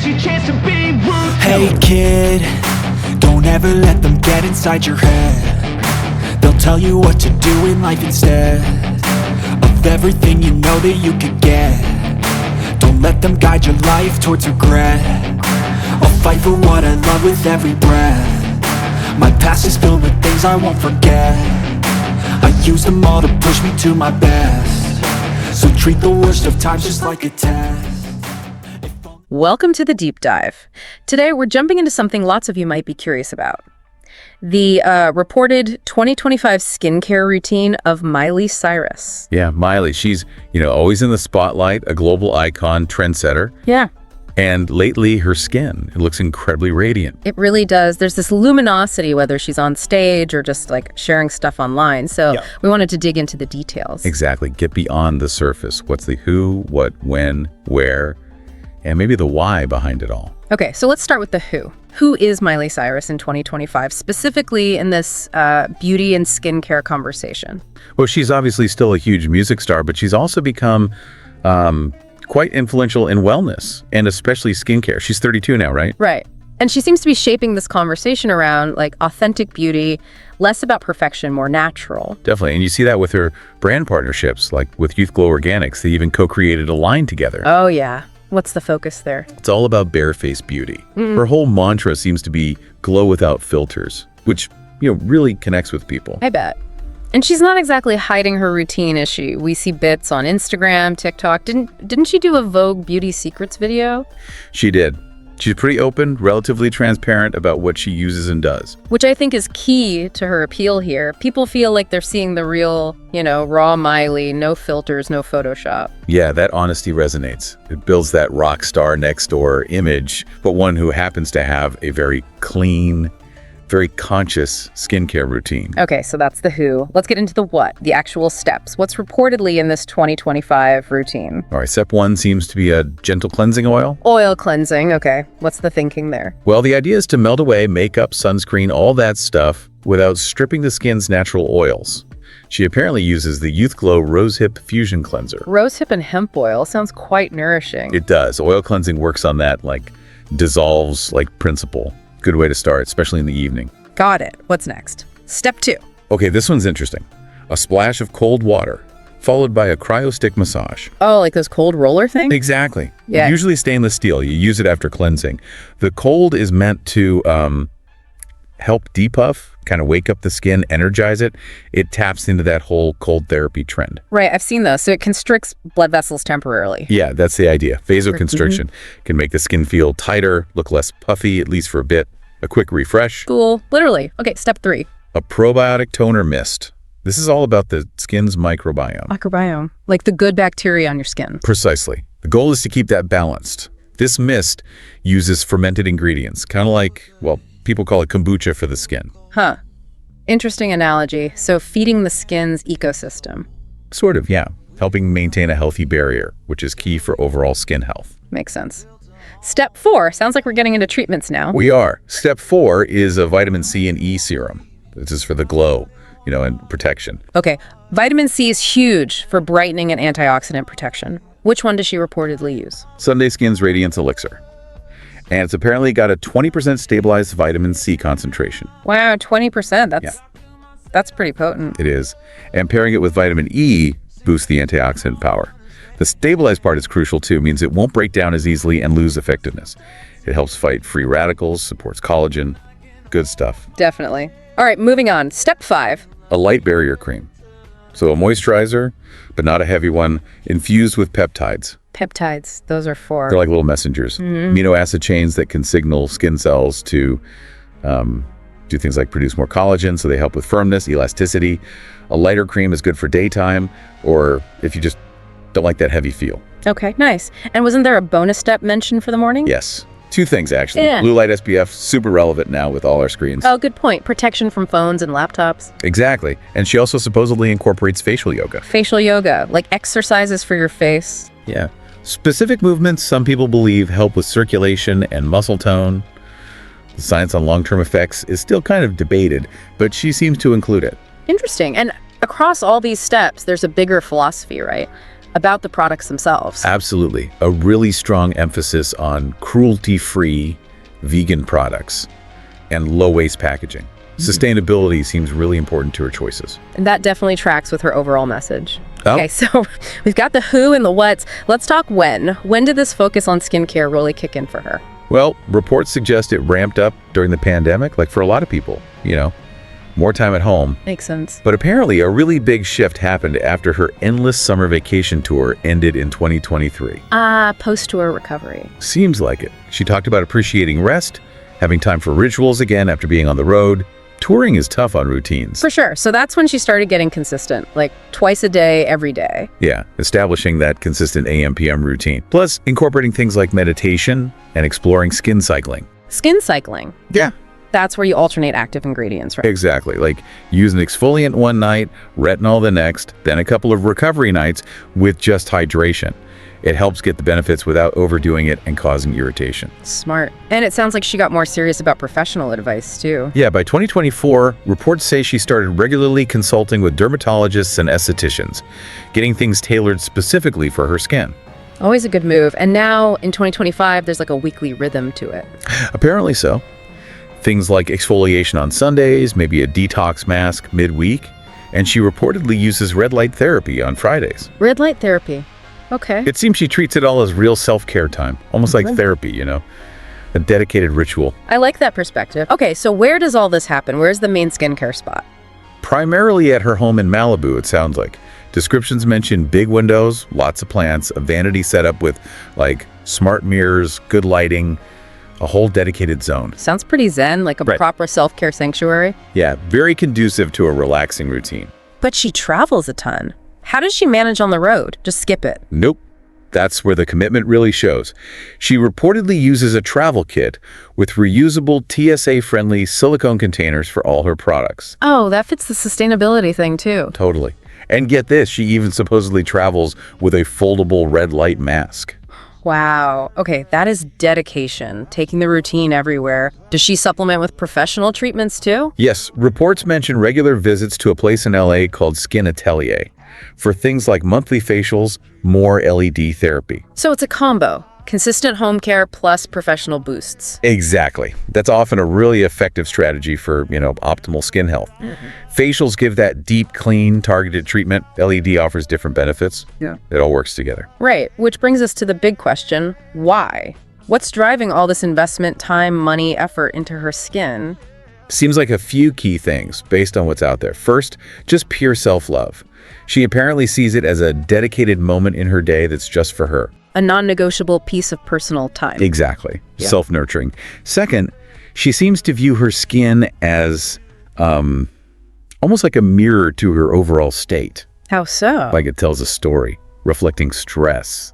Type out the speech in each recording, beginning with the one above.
It's your chance to be ruthless. Hey kid, don't ever let them get inside your head. They'll tell you what to do in life instead of everything you know that you could get. Don't let them guide your life towards regret. I'll fight for what I love with every breath. My past is filled with things I won't forget. I use them all to push me to my best. So treat the worst of times just like a test. Welcome to the Deep Dive. Today we're jumping into something lots of you might be curious about. The reported 2025 skincare routine of Miley Cyrus. Yeah, Miley, she's, always in the spotlight, a global icon, trendsetter. Yeah. And lately, her skin, it looks incredibly radiant. It really does. There's this luminosity, whether she's on stage or just like sharing stuff online. So we wanted to dig into the details. Exactly. Get beyond the surface. What's the who, what, when, where, and maybe the why behind it all. Okay, so let's start with the who. Who is Miley Cyrus in 2025, specifically in this beauty and skincare conversation? Well, she's obviously still a huge music star, but she's also become quite influential in wellness and especially skincare. She's 32 now, right? Right. And she seems to be shaping this conversation around like authentic beauty, less about perfection, more natural. Definitely. And you see that with her brand partnerships, like with Youth Glow Organics. They even co-created a line together. Oh, yeah. What's the focus there? It's all about barefaced beauty. Her whole mantra seems to be glow without filters, which, really connects with people. I bet. And she's not exactly hiding her routine, is she? We see bits on Instagram, TikTok. Didn't she do a Vogue Beauty Secrets video? She did. She's pretty open, relatively transparent about what she uses and does. Which I think is key to her appeal here. People feel like they're seeing the real, raw Miley, no filters, no Photoshop. Yeah, that honesty resonates. It builds that rock star next door image, but one who happens to have a very clean, very conscious skincare routine. Okay, so that's the who. Let's get into the what, the actual steps. What's reportedly in this 2025 routine? All right, step one seems to be a gentle cleansing oil. Oil cleansing, okay. What's the thinking there? Well, the idea is to melt away makeup, sunscreen, all that stuff without stripping the skin's natural oils. She apparently uses the Youth Glow Rosehip Fusion Cleanser. Rosehip and hemp oil sounds quite nourishing. It does. Oil cleansing works on that, dissolves principle. Good way to start, especially in the evening. Got it. What's next? Step 2. Okay, this one's interesting. A splash of cold water, followed by a cryostick massage. Oh, like those cold roller things? Exactly. Yeah. Usually stainless steel. You use it after cleansing. The cold is meant to help depuff, kind of wake up the skin, energize it. It taps into that whole cold therapy trend. Right, I've seen those. So it constricts blood vessels temporarily. Yeah, that's the idea. Vasoconstriction can make the skin feel tighter, look less puffy, at least for a bit. A quick refresh. Cool. Literally. Okay, step 3. A probiotic toner mist. This is all about the skin's microbiome. Microbiome. Like the good bacteria on your skin. Precisely. The goal is to keep that balanced. This mist uses fermented ingredients, kind of like, people call it kombucha for the skin. Huh. Interesting analogy. So feeding the skin's ecosystem. Sort of, yeah. Helping maintain a healthy barrier, which is key for overall skin health. Makes sense. Step 4. Sounds like we're getting into treatments now. We are. Step 4 is a vitamin C and E serum. This is for the glow, and protection. Okay. Vitamin C is huge for brightening and antioxidant protection. Which one does she reportedly use? Sunday Skin's Radiance Elixir. And it's apparently got a 20% stabilized vitamin C concentration. Wow, 20%. That's pretty potent. It is. And pairing it with vitamin E boosts the antioxidant power. The stabilized part is crucial too, means it won't break down as easily and lose effectiveness. It helps fight free radicals, supports collagen. Good stuff. Definitely. All right, moving on. Step 5. A light barrier cream. So a moisturizer, but not a heavy one, infused with peptides. Peptides, those are for... They're like little messengers. Amino acid chains that can signal skin cells to do things like produce more collagen, so they help with firmness, elasticity. A lighter cream is good for daytime, or if you just don't like that heavy feel. Okay, nice. And wasn't there a bonus step mentioned for the morning? Yes. 2 things, actually. Yeah. Blue light SPF, super relevant now with all our screens. Oh, good point. Protection from phones and laptops. Exactly. And she also supposedly incorporates facial yoga. Facial yoga, like exercises for your face. Yeah. Specific movements, some people believe, help with circulation and muscle tone. The science on long-term effects is still kind of debated, but she seems to include it. Interesting. And across all these steps, there's a bigger philosophy, right? about the products themselves. Absolutely. A really strong emphasis on cruelty-free vegan products and low-waste packaging. Sustainability seems really important to her choices. And that definitely tracks with her overall message. Oh. Okay, so we've got the who and the what's. Let's talk when. When did this focus on skincare really kick in for her? Well, reports suggest it ramped up during the pandemic, like for a lot of people, more time at home. Makes sense. But apparently a really big shift happened after her endless summer vacation tour ended in 2023. Post-tour recovery. Seems like it. She talked about appreciating rest, having time for rituals again after being on the road. Touring is tough on routines. For sure. So that's when she started getting consistent, like twice a day, every day. Yeah, establishing that consistent AM/PM routine. Plus, incorporating things like meditation and exploring skin cycling. Skin cycling. Yeah. That's where you alternate active ingredients, right? Exactly. Like use an exfoliant one night, retinol the next, then a couple of recovery nights with just hydration. It helps get the benefits without overdoing it and causing irritation. Smart. And it sounds like she got more serious about professional advice, too. Yeah, by 2024, reports say she started regularly consulting with dermatologists and estheticians, getting things tailored specifically for her skin. Always a good move. And now, in 2025, there's like a weekly rhythm to it. Apparently so. Things like exfoliation on Sundays, maybe a detox mask midweek, and she reportedly uses red light therapy on Fridays. Red light therapy. Okay. It seems she treats it all as real self-care time, almost like therapy, a dedicated ritual. I like that perspective. Okay, so where does all this happen? Where's the main skincare spot? Primarily at her home in Malibu, it sounds like. Descriptions mention big windows, lots of plants, a vanity setup with like smart mirrors, good lighting, a whole dedicated zone. Sounds pretty zen, like a proper self-care sanctuary. Yeah, very conducive to a relaxing routine. But she travels a ton. How does she manage on the road? Just skip it. Nope. That's where the commitment really shows. She reportedly uses a travel kit with reusable TSA-friendly silicone containers for all her products. Oh, that fits the sustainability thing too. Totally. And get this, she even supposedly travels with a foldable red light mask. Wow. Okay, that is dedication, taking the routine everywhere. Does she supplement with professional treatments too? Yes, reports mention regular visits to a place in LA called Skin Atelier for things like monthly facials, more LED therapy. So it's a combo. Consistent home care plus professional boosts. Exactly. That's often a really effective strategy for, optimal skin health. Facials give that deep, clean, targeted treatment. LED offers different benefits. Yeah. It all works together. Right, which brings us to the big question, why? What's driving all this investment, time, money, effort into her skin? Seems like a few key things based on what's out there. First, just pure self-love. She apparently sees it as a dedicated moment in her day that's just for her. A non-negotiable piece of personal time. Exactly. Yeah. Self-nurturing. Second, she seems to view her skin as almost like a mirror to her overall state. How so? Like it tells a story, reflecting stress,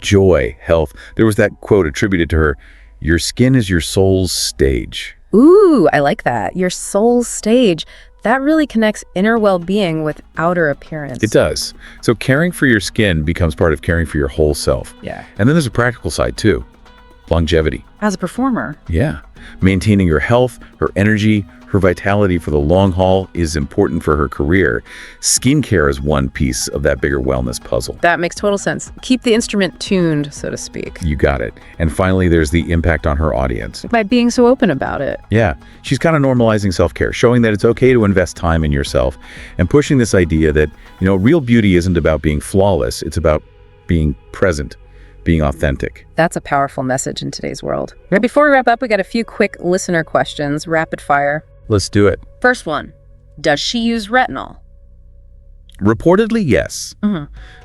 joy, health. There was that quote attributed to her, "Your skin is your soul's stage." Ooh, I like that. Your soul's stage. That really connects inner well-being with outer appearance. It does. So caring for your skin becomes part of caring for your whole self. Yeah. And then there's a practical side too. Longevity. As a performer. Yeah. Maintaining her health, her energy, her vitality for the long haul is important for her career. Skincare is one piece of that bigger wellness puzzle. That makes total sense. Keep the instrument tuned, so to speak. You got it. And finally, there's the impact on her audience. By being so open about it. Yeah. She's kind of normalizing self-care, showing that it's okay to invest time in yourself and pushing this idea that, real beauty isn't about being flawless. It's about being present, being authentic. That's a powerful message in today's world. Right before we wrap up, we got a few quick listener questions, rapid fire. Let's do it. First one, does she use retinol? Reportedly, yes.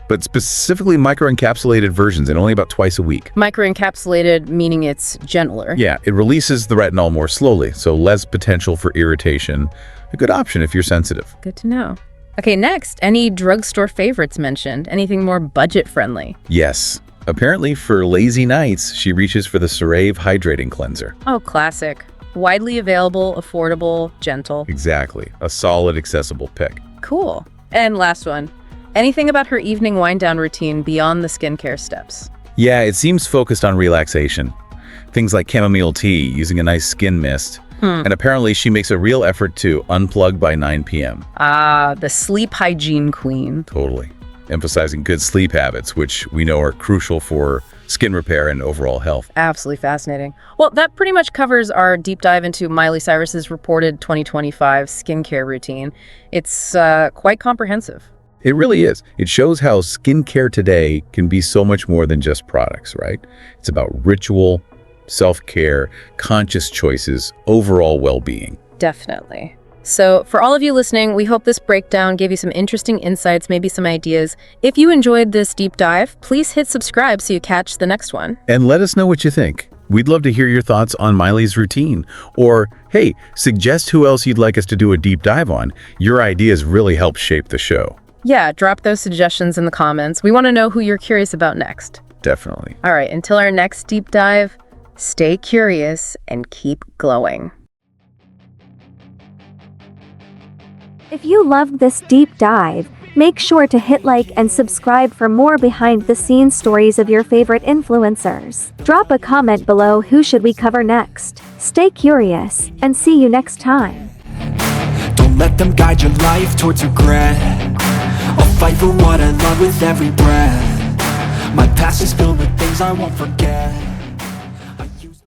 But specifically microencapsulated versions and only about twice a week. Microencapsulated, meaning it's gentler. Yeah, it releases the retinol more slowly, so less potential for irritation. A good option if you're sensitive. Good to know. Okay, next, any drugstore favorites mentioned? Anything more budget-friendly? Yes. Apparently, for lazy nights, she reaches for the Cerave Hydrating Cleanser. Oh, classic. Widely available, affordable, gentle. Exactly. A solid, accessible pick. Cool. And last one. Anything about her evening wind-down routine beyond the skincare steps? Yeah, it seems focused on relaxation. Things like chamomile tea, using a nice skin mist. And apparently she makes a real effort to unplug by 9 p.m. Ah, the sleep hygiene queen. Totally. emphasizing good sleep habits, which we know are crucial for skin repair and overall health. Absolutely fascinating. Well, that pretty much covers our deep dive into Miley Cyrus's reported 2025 skincare routine. It's quite comprehensive. It really is. It shows how skincare today can be so much more than just products, right? It's about ritual, self-care, conscious choices, overall well-being. Definitely. So for all of you listening, we hope this breakdown gave you some interesting insights, maybe some ideas. If you enjoyed this deep dive, please hit subscribe so you catch the next one. And let us know what you think. We'd love to hear your thoughts on Miley's routine. Or, hey, suggest who else you'd like us to do a deep dive on. Your ideas really help shape the show. Yeah, drop those suggestions in the comments. We want to know who you're curious about next. Definitely. All right, until our next deep dive, stay curious and keep glowing. If you loved this deep dive, make sure to hit like and subscribe for more behind-the-scenes stories of your favorite influencers. Drop a comment below who should we cover next. Stay curious, and see you next time. Don't let them guide your life towards regret. I'll fight for what I love with every breath. My past is filled with things I won't forget.